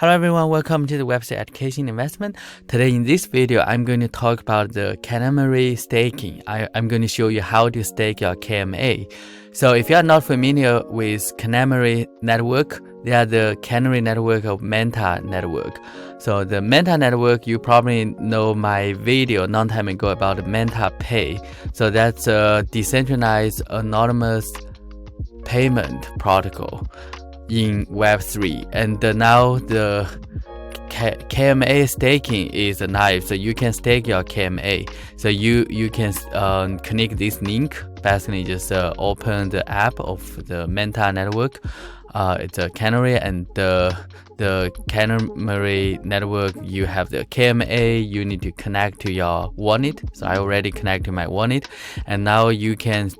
Hello everyone, welcome to the Web3 Education Investment. Today in this video, I'm going to talk about the Calamari staking. I'm going to show you how to stake your KMA. So if you are not familiar with Calamari network, they are the canary network of Manta network. So the Manta network, you probably know my video long time ago about Manta Pay. So that's a decentralized anonymous payment protocol in Web3, and now the KMA staking is alive, so you can stake your KMA. So you can connect this link. Basically, just open the app of the Manta network. It's a canary, and the Calamari network, you have the KMA. You need to connect to your wallet. So I already connect to my wallet, and now you can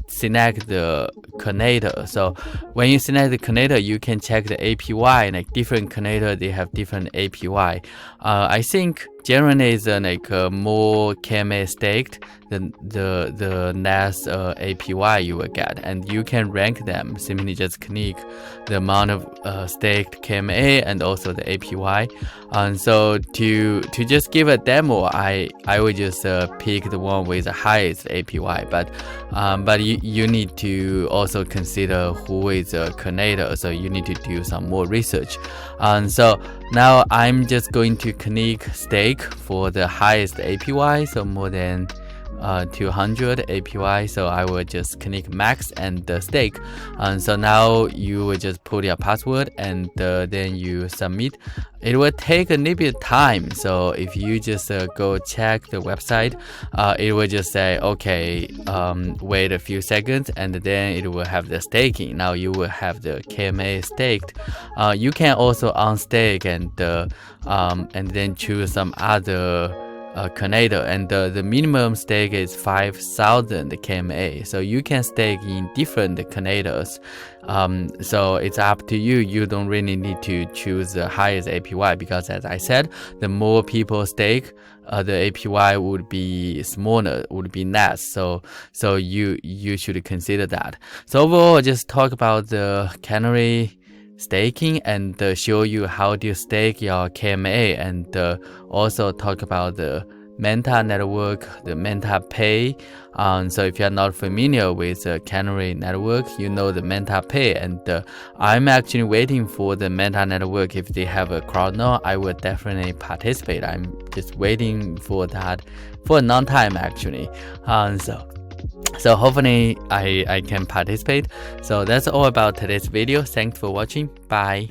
select the connector. So when you select the connector, you can check the APY. Like different connector, they have different APY. I think generally is more KMA staked than the less APY you will get, and you can rank them. Simply just click the amount of staked KMA and also the APY. And so to just give a demo, I would just pick the one with the highest APY. But you need to also consider who is a connector. So you need to do some more research. And so now I'm just going to click stake for the highest APY, so more than 200 APY. So I will just click max and stake. And so now you will just put your password and then you submit. It will take a little bit of time. So if you just go check the website, it will just say, okay, wait a few seconds, and then it will have the staking. Now you will have the KMA staked. You can also unstake and then choose some other connector, and the minimum stake is 5,000 KMA. So you can stake in different connectors. So it's up to you. You don't really need to choose the highest APY, because as I said, the more people stake, the APY would be smaller, would be less. So you should consider that. So overall, just talk about the canary staking and show you how to stake your KMA, and also talk about the Manta network, the Manta Pay. So if you're not familiar with the Canary network, you know the Manta Pay, and I'm actually waiting for the Manta network. If they have a Cardano, I will definitely participate. I'm just waiting for that for a long time actually. So hopefully I can participate. So that's all about today's video. Thanks for watching. Bye.